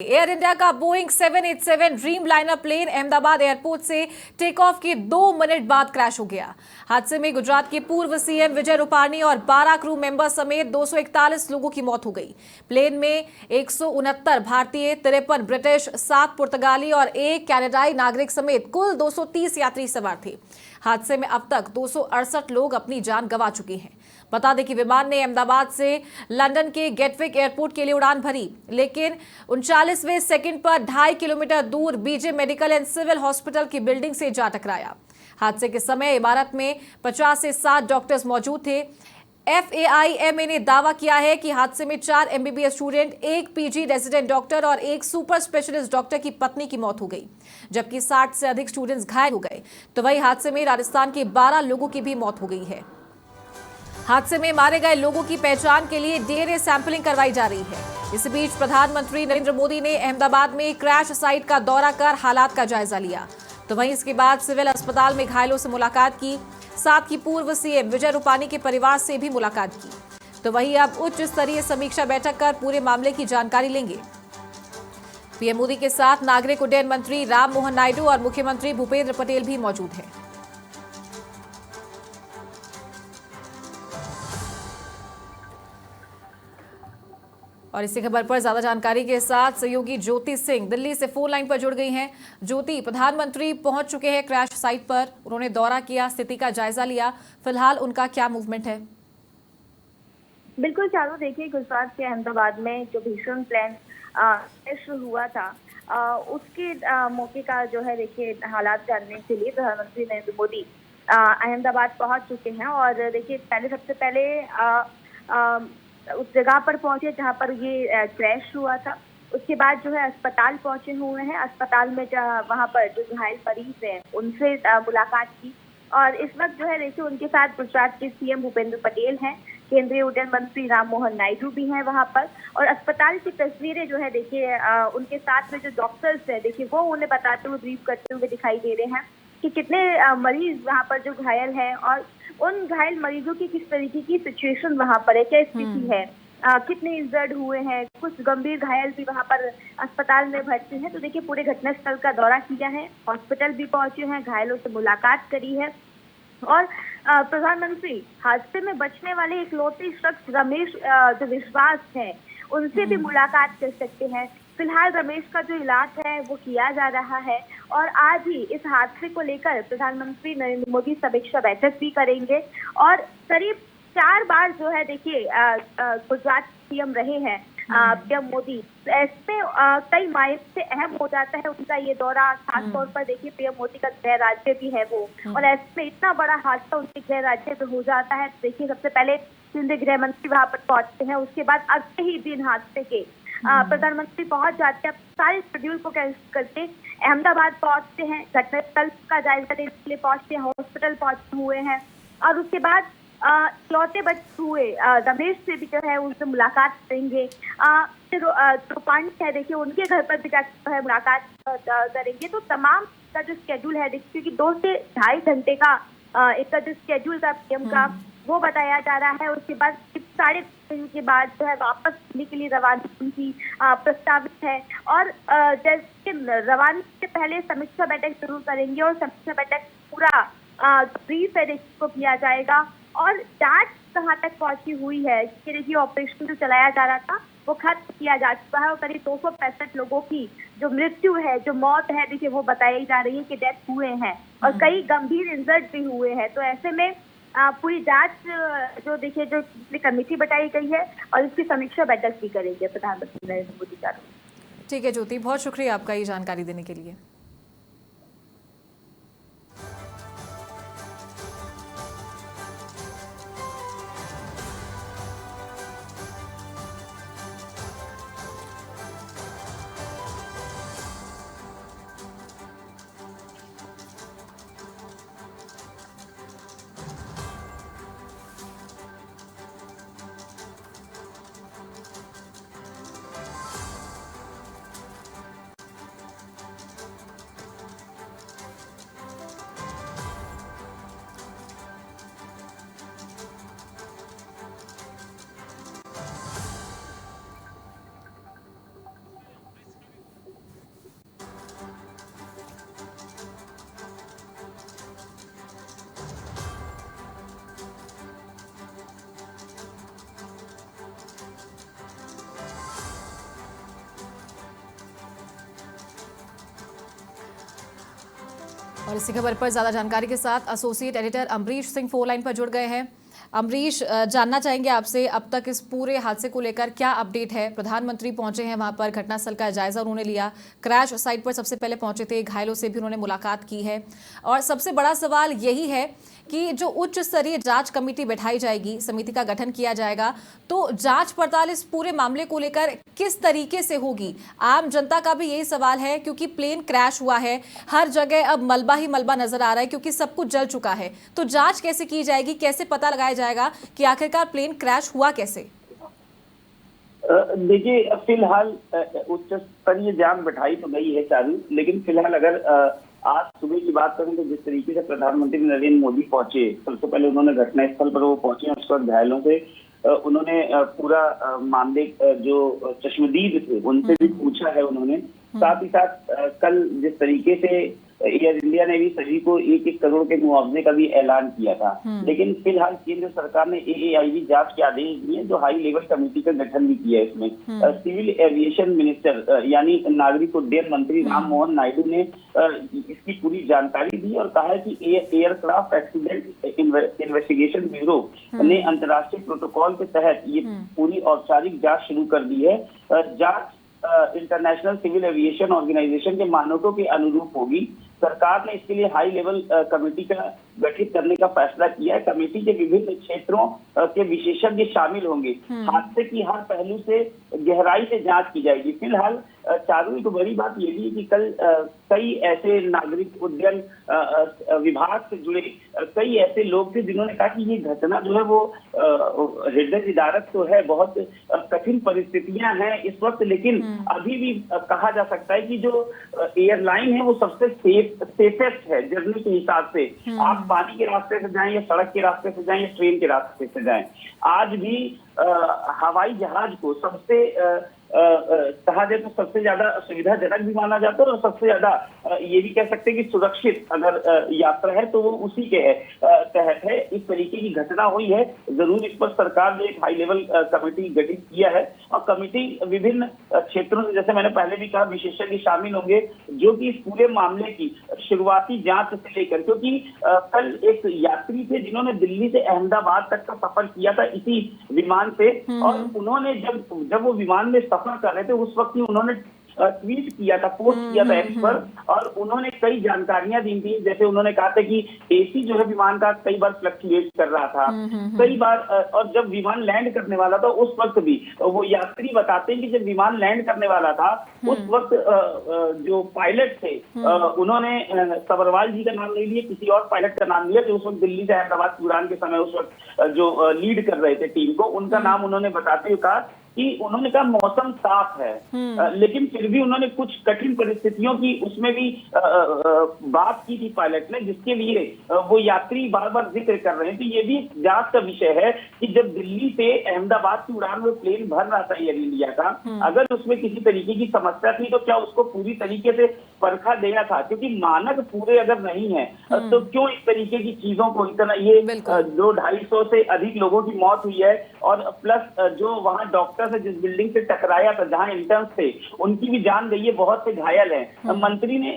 Air India का Boeing 787 Dreamliner plane Ahmedabad airport से take off के 2 मिनट बाद क्रैश हो गया। हादसे में गुजरात के पूर्व सीएम विजय रूपाणी और 12 क्रू मेंबर समेत 241 लोगों की मौत हो गई। प्लेन में 169 भारतीय, 53 ब्रिटिश, 7 पुर्तगाली और 1 कनाडाई नागरिक समेत कुल 230 यात्री सवार थे। हादसे में अब तक 268 लोग अपनी जान गंवा चुके हैं। बता दें कि विमान ने अहमदाबाद से लंदन के गेटविक एयरपोर्ट के लिए उड़ान भरी, लेकिन 39वें सेकंड पर 2.5 किलोमीटर दूर BJ medical and civil hospital की बिल्डिंग से जा टकराया। हादसे के समय इमारत में 50 से 60 डॉक्टर्स मौजूद थे। FAIMA ने दावा किया है कि हादसे में 4 MBBS student, 1 PG resident doctor और 1 सुपर स्पेशलिस्ट डॉक्टर की पत्नी की मौत हो गई, जबकि 60 से अधिक स्टूडेंट्स घायल हो गए। तो वही हादसे में राजस्थान के 12 लोगों की भी मौत हो गई है। हादसे में मारे गए लोगों की पहचान के लिए DNA सैंपलिंग करवाई जा रही है। इस बीच प्रधानमंत्री नरेंद्र मोदी ने अहमदाबाद में क्रैश साइट का दौरा कर हालात का जायजा लिया। तो वहीं इसके बाद सिविल अस्पताल में घायलों से मुलाकात की, साथ ही पूर्व सीएम विजय रूपाणी के परिवार से भी मुलाकात की। तो वहीं अब उच्च स्तरीय समीक्षा बैठक कर पूरे मामले की जानकारी लेंगे। पीएम मोदी के साथ नागरिक उड्डयन मंत्री राम मोहन नायडू और मुख्यमंत्री भूपेंद्र पटेल भी मौजूद हैं। और इसी खबर पर ज्यादा जानकारी के साथ सहयोगी ज्योति सिंह दिल्ली से फोन लाइन पर जुड़ गई हैं। ज्योति, प्रधानमंत्री पहुंच चुके हैं क्रैश साइट पर, उन्होंने दौरा किया, स्थिति का जायजा लिया, फिलहाल उनका क्या मूवमेंट है? बिल्कुल चारों, देखिए गुजरात के अहमदाबाद में जो भीषण प्लेन क्रैश हुआ था उसके मौके का जो है देखिए हालात जानने के लिए प्रधानमंत्री नरेंद्र मोदी अहमदाबाद पहुंच चुके हैं। और देखिए सबसे पहले उस जगह पर पहुंचे जहां पर ये क्रैश हुआ था। उसके बाद जो है अस्पताल पहुंचे हुए हैं। अस्पताल में वहां पर जो घायल मरीज हैं उनसे मुलाकात की। और इस वक्त जो है देखिए उनके साथ गुजरात के सीएम भूपेंद्र पटेल हैं, केंद्रीय उड्डयन मंत्री राम मोहन नायडू भी हैं वहां पर। और अस्पताल की तस्वीरें जो है देखिए उनके साथ में जो डॉक्टर्स है देखिए वो उन्हें बताते हुए, ब्रीफ करते हुए दिखाई दे रहे हैं कि कितने मरीज वहां पर जो घायल हैं और उन घायल मरीजों की किस तरीके की सिचुएशन वहां पर है, क्या स्थिति है, कितने इंजर्ड हुए हैं, कुछ गंभीर घायल भी वहां पर अस्पताल में भर्ती हैं। तो देखिए पूरे घटनास्थल का दौरा किया है, हॉस्पिटल भी पहुंचे हैं, घायलों से मुलाकात करी है। और प्रधानमंत्री हादसे में बचने वाले इकलौते शख्स रमेश जो विश्वास है उनसे भी मुलाकात कर सकते हैं। फिलहाल रमेश का जो इलाज है वो किया जा रहा है। और आज ही इस हादसे को लेकर प्रधानमंत्री नरेंद्र मोदी समीक्षा बैठक भी करेंगे। और करीब 4 बार जो है देखिए गुजरात सीएम रहे हैं पीएम मोदी, इसमें कई मायने से अहम हो जाता है उनका ये दौरा। खासतौर पर देखिए पीएम मोदी का गृह राज्य भी है वो, और ऐसे में इतना बड़ा हादसा उनके गृह राज्य में हो जाता है। देखिए सबसे पहले केंद्रीय गृह मंत्री वहां पर पहुंचते हैं, उसके बाद अगले ही दिन हादसे के प्रधानमंत्री पहुंच जाते हैं, सारे शेड्यूल को कैंसिल करके अहमदाबाद पहुंचते हैं, घटनास्थल का जायजा लेने के लिए पहुंचते हैं, हॉस्पिटल पहुंचे हुए हैं। और उसके बाद लौटे बच्चे हुए रमेश से भी जो है उनसे मुलाकात करेंगे। रूपाणी है देखिए उनके घर पर भी जाकर है मुलाकात करेंगे। तो तमाम का जो शेड्यूल है देखिए, क्योंकि 2 से 2.5 घंटे का एक जो शेड्यूल था पीएम का वो बताया जा रहा है। उसके बाद 3:30 के बाद जो है वापस दिल्ली के लिए रवानगी उनकी प्रस्तावित है। और जैसे रवानगी से पहले समीक्षा बैठक जरूर करेंगे, और समीक्षा बैठक पूरा ब्रीफ है देखिए को किया जाएगा। और जांच कहाँ तक पहुंची हुई है कि देखिए ऑपरेशन जो चलाया जा रहा था वो खत्म किया जा चुका है, और करीब 265 लोगों की जो मृत्यु है, जो मौत है देखिए वो बताई जा रही है कि डेथ हुए हैं, और कई गंभीर इंजर्ड भी हुए हैं। तो ऐसे में पूरी जांच जो देखिए जो कमेटी बताई गई है, और इसकी समीक्षा बैठक भी करेंगे प्रधानमंत्री नरेंद्र मोदी का। ठीक है ज्योति, बहुत शुक्रिया आपका ये जानकारी देने के लिए। और इसी खबर पर ज्यादा जानकारी के साथ associate editor Amrish Singh phone line पर जुड़ गए हैं। अमरीश, जानना चाहेंगे आपसे अब तक इस पूरे हादसे को लेकर क्या अपडेट है। प्रधानमंत्री पहुंचे हैं वहां पर, घटनास्थल का जायजा उन्होंने लिया, क्रैश साइट पर सबसे पहले पहुंचे थे, घायलों से भी उन्होंने मुलाकात की है और सबसे बड़ा सवाल यही है कि जो उच्च स्तरीय जांच कमेटी बैठाई जाएगी, समिति का गठन किया जाएगा, तो जांच पड़ताल इस पूरे मामले को लेकर किस तरीके से होगी। आम जनता का भी यही सवाल है क्योंकि प्लेन क्रैश हुआ है, हर जगह अब मलबा ही मलबा नजर आ रहा है क्योंकि सब कुछ जल चुका है। तो जांच कैसे की जाएगी, कैसे पता लगाया जाएगा कि आखिरकार प्लेन क्रैश हुआ कैसे? देखिए, फिलहाल उच्च स्तरीय जांच बैठाई तो गई है चालू, लेकिन फिलहाल अगर आज सुबह की बात करें तो जिस तरीके से प्रधानमंत्री नरेंद्र मोदी पहुंचे, सबसे पहले उन्होंने घटनास्थल पर वो पहुंचे, उसके बाद घायलों से उन्होंने पूरा मामले जो चश्मदीद थे उनसे भी पूछा है उन्होंने। साथ ही साथ कल जिस तरीके से एयर इंडिया ने भी सभी को 1-1 करोड़ के मुआवजे का भी ऐलान किया था, लेकिन फिलहाल केंद्र सरकार ने AAIB जांच के आदेश दिए, जो हाई लेवल कमेटी का गठन भी किया है। इसमें सिविल एविएशन मिनिस्टर यानी नागरिक उड्डयन मंत्री राम मोहन नायडू ने इसकी पूरी जानकारी दी और कहा है कि एयरक्राफ्ट एक्सीडेंट इन्वेस्टिगेशन ब्यूरो ने अंतर्राष्ट्रीय प्रोटोकॉल के तहत ये पूरी औपचारिक जांच शुरू कर दी है। जांच इंटरनेशनल सिविल एविएशन ऑर्गेनाइजेशन के मानकों के अनुरूप होगी। सरकार ने इसके लिए हाई लेवल कमेटी का गठित करने का फैसला किया है। कमेटी के विभिन्न क्षेत्रों के विशेषज्ञ शामिल होंगे। हादसे की हर पहलू से गहराई से जांच की जाएगी। फिलहाल चारू, एक बड़ी बात ये भी है कि कल कई ऐसे नागरिक उड्डयन विभाग से जुड़े कई ऐसे लोग थे जिन्होंने कहा कि ये घटना जो है वो हृदय विदारक तो है, बहुत कठिन परिस्थितियां हैं इस वक्त, लेकिन अभी भी कहा जा सकता है कि जो एयरलाइन है वो सबसे सेफेस्ट है जर्नी के हिसाब से। आप पानी के रास्ते से जाएं या सड़क के रास्ते से जाएं या ट्रेन के रास्ते से जाएं, आज भी हवाई जहाज को सबसे कहा जाए तो सबसे ज्यादा सुविधाजनक भी माना जाता है और सबसे ज्यादा ये भी कह सकते हैं कि सुरक्षित अगर यात्रा है तो वो उसी के तहत है। इस तरीके की घटना हुई है, जरूर इस पर सरकार ने एक हाई लेवल कमेटी गठित किया है और कमेटी विभिन्न क्षेत्रों से, जैसे मैंने पहले भी कहा, विशेषज्ञ शामिल होंगे जो कि इस पूरे मामले की शुरुआती जांच से लेकर, क्योंकि कल एक यात्री थे जिन्होंने दिल्ली से अहमदाबाद तक का सफर किया था इसी विमान से, और उन्होंने जब वो विमान में सफर कर रहे थे उस वक्त ही उन्होंने ट्वीट किया था, पोस्ट किया था एक्स पर, और उन्होंने कई जानकारियां दी थी। जैसे उन्होंने कहा था कि एसी जो है विमान का कई बार फ्लक्चुएट कर रहा था कई बार, और जब विमान लैंड करने वाला था उस वक्त भी वो यात्री बताते हैं कि जब विमान लैंड करने वाला था उस वक्त जो पायलट थे उन्होंने सबरवाल जी का नाम नहीं लिया, किसी और पायलट का नाम लिया जो उस वक्त दिल्ली से अहमदाबाद की उड़ान के समय उस वक्त जो लीड कर रहे थे टीम को, उनका नाम उन्होंने बताते हुए कहा कि उन्होंने कहा मौसम साफ है, लेकिन फिर भी उन्होंने कुछ कठिन परिस्थितियों की उसमें भी बात की थी पायलट ने, जिसके लिए वो यात्री बार बार जिक्र कर रहे हैं। तो ये भी जांच का विषय है कि जब दिल्ली से अहमदाबाद की उड़ान में प्लेन भर रहा था एयर इंडिया का, अगर उसमें किसी तरीके की समस्या थी तो क्या उसको पूरी तरीके से परखा गया था? क्योंकि मानक पूरे अगर नहीं है तो क्यों इस तरीके की चीजों को इतना, ये जो 250 से अधिक लोगों की मौत हुई है और प्लस जो वहां डॉक्टर से जिस बिल्डिंग से टकराया था जहां इंटर्न्स थे उनकी भी जान गई है, बहुत से घायल हैं। मंत्री ने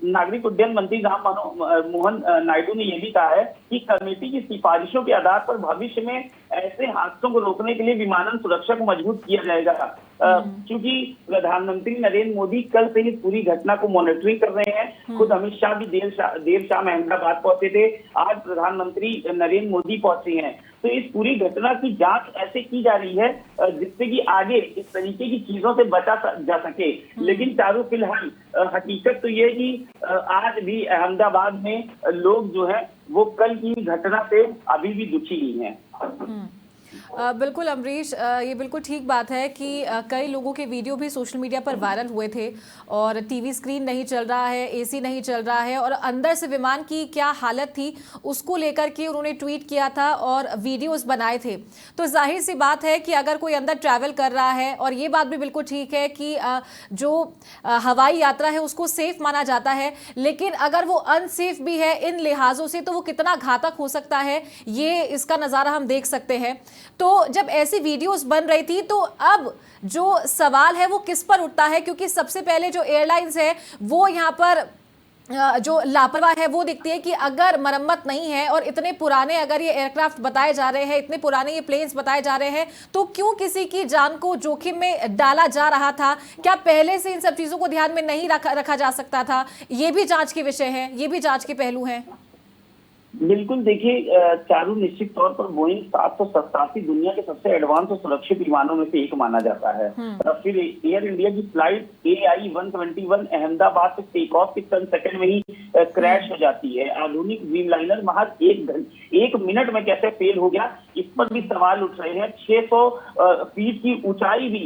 नागरिक उड्डयन मंत्री राम मोहन नायडू ने यह भी कहा है कि कमेटी की सिफारिशों के आधार पर भविष्य में ऐसे हादसों को रोकने के लिए विमानन सुरक्षा को मजबूत किया जाएगा। क्योंकि प्रधानमंत्री नरेंद्र मोदी कल से ही पूरी घटना को मॉनिटरिंग कर रहे हैं। खुद अमित शाह भी देर शाम अहमदाबाद पहुंचे थे, आज प्रधानमंत्री नरेंद्र मोदी पहुंचे हैं। तो इस पूरी घटना की जांच ऐसे की जा रही है जिससे कि आगे इस तरीके की चीजों से बचा जा सके। लेकिन चारू, फिलहाल हकीकत तो ये है कि आज भी अहमदाबाद में लोग जो है वो कल की घटना से अभी भी दुखी ही हैं। बिल्कुल अमरीश, ये बिल्कुल ठीक बात है कि कई लोगों के वीडियो भी सोशल मीडिया पर वायरल हुए थे और टीवी स्क्रीन नहीं चल रहा है, एसी नहीं चल रहा है और अंदर से विमान की क्या हालत थी उसको लेकर के उन्होंने ट्वीट किया था और वीडियोस बनाए थे। तो जाहिर सी बात है कि अगर कोई अंदर ट्रैवल कर रहा है, और ये बात भी बिल्कुल ठीक है कि जो हवाई यात्रा है उसको सेफ माना जाता है, लेकिन अगर वो अनसेफ भी है इन लिहाजों से तो वो कितना घातक हो सकता है ये इसका नज़ारा हम देख सकते हैं। तो जब ऐसी वीडियोस बन रही थी तो अब जो सवाल है वो किस पर उठता है, क्योंकि सबसे पहले जो एयरलाइंस है वो यहाँ पर जो लापरवाह है वो दिखती है कि अगर मरम्मत नहीं है और इतने पुराने अगर ये एयरक्राफ्ट बताए जा रहे हैं, इतने पुराने ये प्लेन्स बताए जा रहे हैं, तो क्यों किसी की जान को जोखिम में डाला जा रहा था? क्या पहले से इन सब चीजों को ध्यान में नहीं रखा जा सकता था? ये भी जांच के विषय है, ये भी जांच के पहलू हैं। बिल्कुल, देखिए चारू, निश्चित तौर पर बोइंग 787 दुनिया के सबसे एडवांस और सुरक्षित विमानों में से एक माना जाता है। फिर एयर इंडिया की फ्लाइट AI 121 अहमदाबाद से टेक ऑफ के चंद सेकंड में ही क्रैश हो जाती है। आधुनिक ड्रीमलाइनर महज एक मिनट में कैसे फेल हो गया, इस पर भी सवाल उठ रहे हैं। 600 फीट की ऊंचाई भी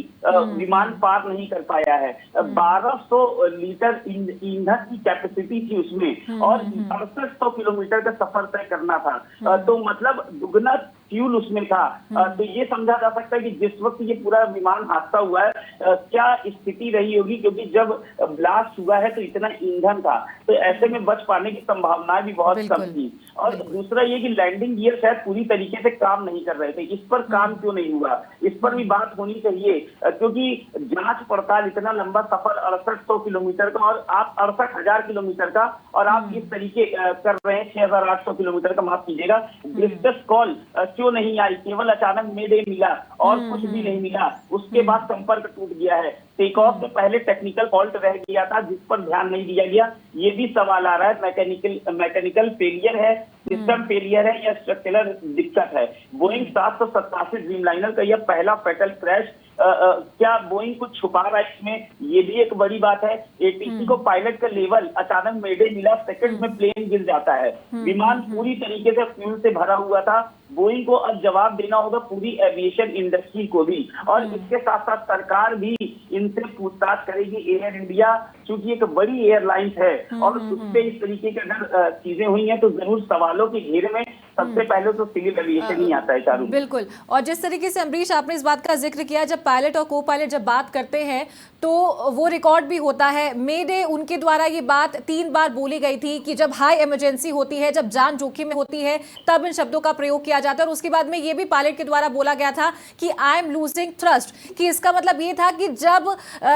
विमान पार नहीं कर पाया है। 1200 लीटर ईंधन की कैपेसिटी थी उसमें और 6800 किलोमीटर का सफर तय करना था। तो मतलब दुगना फ्यूल उसमें था। तो ये समझा जा सकता है कि जिस वक्त ये पूरा विमान हादसा हुआ है क्या स्थिति रही होगी, क्योंकि जब ब्लास्ट हुआ है तो इतना ईंधन था, तो ऐसे में बच पाने की संभावनाएं भी बहुत कम थी। और दूसरा ये कि लैंडिंग गियर शायद पूरी तरीके से काम नहीं कर रहे थे। इस पर काम क्यों नहीं हुआ, इस पर भी बात होनी चाहिए, क्योंकि जांच पड़ताल, इतना लंबा सफर 6800 किलोमीटर का और आप 68,000 किलोमीटर का, और आप इस तरीके कर रहे हैं 6800 किलोमीटर का, माफ कीजिएगा। डिस्ट्रेस कॉल क्यों नहीं आई? केवल अचानक मेडे मिला और कुछ भी नहीं मिला। उसके बाद संपर्क टूट गया है। टेक ऑफ से पहले टेक्निकल फॉल्ट रह गया था जिस पर ध्यान नहीं दिया गया। ये भी सवाल आ रहा है, मैकेनिकल फेलियर है, सिस्टम फेलियर है या स्ट्रक्चरल दिक्कत है। बोइंग 787 ड्रीमलाइनर का यह पहला फैटल क्रैश। क्या बोइंग कुछ छुपा रहा है इसमें? ये भी एक बड़ी बात है। ATC को पायलट का लेवल, अचानक मेडे मिला, सेकंड में प्लेन गिर जाता है। विमान पूरी तरीके से फ्यूल से भरा हुआ था। बोइंग को अब जवाब देना होगा, पूरी एविएशन इंडस्ट्री को भी, और इसके साथ साथ सरकार भी इनसे पूछताछ करेगी। एयर इंडिया चूंकि एक बड़ी एयरलाइंस है और उससे इस तरीके की अगर चीजें हुई हैं तो जरूर सवालों के घेरे में सबसे पहले तो सिविल एविएशन ही आता है। चारू, बिल्कुल। और जिस तरीके से अमरीश आपने इस बात का जिक्र किया, जब पायलट और को पायलट जब बात करते हैं तो वो रिकॉर्ड भी होता है। मेडे उनके द्वारा ये बात 3 बार बोली गई थी कि जब हाई इमरजेंसी होती है, जब जान जोखिम में होती है, तब इन शब्दों का प्रयोग किया जाता है। और उसके बाद में ये भी पायलट के द्वारा बोला गया था कि आई एम लूजिंग थ्रस्ट, कि इसका मतलब ये था कि जब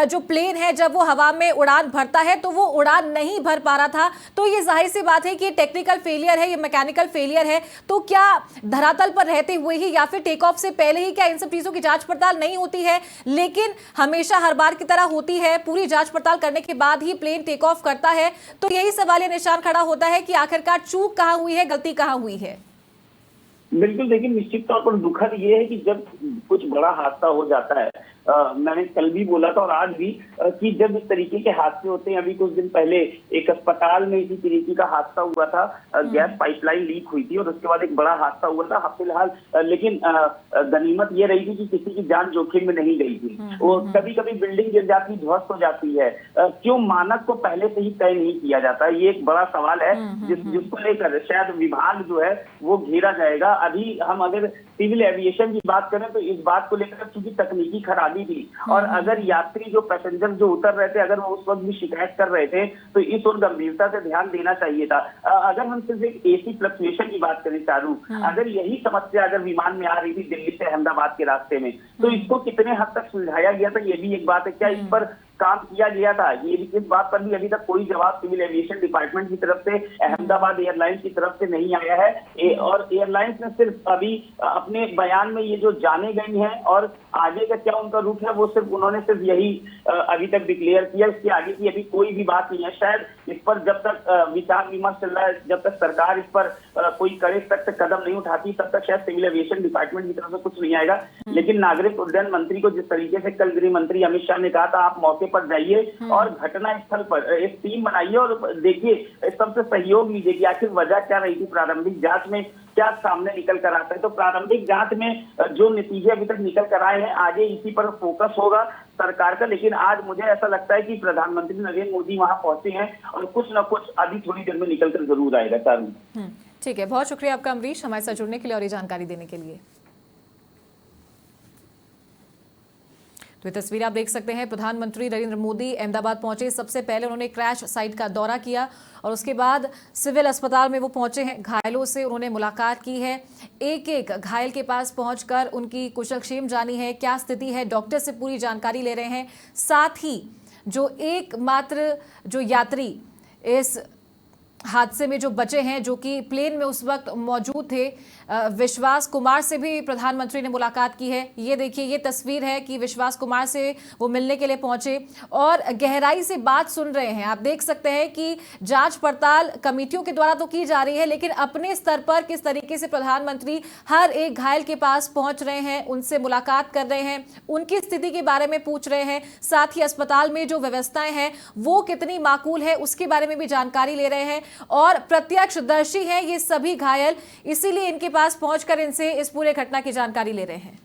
जो प्लेन है जब वो हवा में उड़ान भरता है तो वो उड़ान नहीं भर पा रहा था। तो ये जाहिर सी बात है कि टेक्निकल फेलियर है, ये मैकेनिकल फेलियर है। तो क्या धरातल पर रहते हुए ही या फिर टेक ऑफ से पहले ही क्या इन सब चीजों की जांच पड़ताल नहीं होती है? लेकिन हमेशा हर बार की तरह होती है, पूरी जांच पड़ताल करने के बाद ही प्लेन टेक ऑफ करता है। तो यही सवालिया निशान खड़ा होता है कि आखिरकार चूक कहां हुई है, गलती कहां हुई है। बिल्कुल, देखिए निश्चित तौर पर दुखद ये है कि जब कुछ बड़ा हादसा हो जाता है, मैंने कल भी बोला था और आज भी, कि जब इस तरीके के हादसे होते हैं, अभी कुछ दिन पहले एक अस्पताल में इसी तरीके का हादसा हुआ था। गैस पाइपलाइन लीक हुई थी और उसके बाद एक बड़ा हादसा हुआ था फिलहाल। लेकिन गनीमत ये रही थी कि किसी की जान जोखिम में नहीं गई थी। वो कभी कभी बिल्डिंग गिर जाती, ध्वस्त हो जाती है। क्यों मानक को पहले से ही तय नहीं किया जाता? ये एक बड़ा सवाल है जिसको लेकर शायद विभाग जो है वो घेरा जाएगा। अभी हम अगर सिविल एविएशन की बात करें तो इस बात को लेकर चूंकि तकनीकी खराबी थी और अगर यात्री जो पैसेंजर जो उतर रहे थे, अगर वो उस वक्त भी शिकायत कर रहे थे तो इस और गंभीरता से ध्यान देना चाहिए था। अगर हम सिर्फ एक AC फ्लक्चुएशन की बात करें चारू, अगर यही समस्या अगर विमान में आ रही थी दिल्ली से अहमदाबाद के रास्ते में, तो इसको कितने हद तक सुलझाया गया था, ये भी एक बात है। क्या इस पर काम किया गया था? ये इस बात पर भी अभी तक कोई जवाब सिविल एविएशन डिपार्टमेंट की तरफ से, अहमदाबाद एयरलाइंस की तरफ से नहीं आया है। और एयरलाइंस ने सिर्फ अभी अपने बयान में ये जो जाने गई हैं और आगे का क्या उनका रूट है वो सिर्फ उन्होंने सिर्फ यही अभी तक डिक्लेयर किया। इसके आगे की अभी कोई भी बात नहीं है। शायद इस पर जब तक विचार विमर्श चल रहा है, जब तक सरकार इस पर कोई कड़े सख्त कदम नहीं उठाती, तब तक शायद सिविल एविएशन डिपार्टमेंट की तरफ से कुछ नहीं आएगा। लेकिन नागरिक उड्डयन मंत्री को जिस तरीके से कल गृह मंत्री अमित शाह ने कहा था, आप मौके पर जाइए और घटना स्थल पर एक टीम बनाइए और देखिए, सबसे सहयोग लीजिए कि आखिर वजह क्या रही थी, प्रारंभिक जांच में क्या सामने निकल कर आता है। तो प्रारंभिक जांच में जो नतीजे अभी तक निकल कर आए हैं, आगे इसी पर फोकस होगा सरकार का। लेकिन आज मुझे ऐसा लगता है कि प्रधानमंत्री नरेंद्र मोदी वहां पहुंचे हैं और कुछ न कुछ अभी थोड़ी देर में निकल कर जरूर आएगा। चारू, ठीक है, बहुत शुक्रिया आपका अमरीश, हमारे साथ जुड़ने के लिए और ये जानकारी देने के लिए। तो ये तस्वीर आप देख सकते हैं, प्रधानमंत्री नरेंद्र मोदी अहमदाबाद पहुंचे। सबसे पहले उन्होंने क्रैश साइट का दौरा किया और उसके बाद सिविल अस्पताल में वो पहुंचे हैं। घायलों से उन्होंने मुलाकात की है, एक एक घायल के पास पहुंचकर उनकी कुशलक्षेम जानी है, क्या स्थिति है, डॉक्टर से पूरी जानकारी ले रहे हैं। साथ ही जो एकमात्र जो यात्री इस हादसे में जो बचे हैं, जो कि प्लेन में उस वक्त मौजूद थे, विश्वास कुमार से भी प्रधानमंत्री ने मुलाकात की है। ये देखिए, ये तस्वीर है कि विश्वास कुमार से वो मिलने के लिए पहुंचे और गहराई से बात सुन रहे हैं। आप देख सकते हैं कि जांच पड़ताल कमेटियों के द्वारा तो की जा रही है, लेकिन अपने स्तर पर किस तरीके से प्रधानमंत्री हर एक घायल के पास पहुंच रहे हैं, उनसे मुलाकात कर रहे हैं, उनकी स्थिति के बारे में पूछ रहे हैं, साथ ही अस्पताल में जो व्यवस्थाएं हैं वो कितनी माकूल है उसके बारे में भी जानकारी ले रहे हैं। और प्रत्यक्षदर्शी हैं ये सभी घायल, इसीलिए इनके पास पहुंचकर इनसे इस पूरे घटना की जानकारी ले रहे हैं।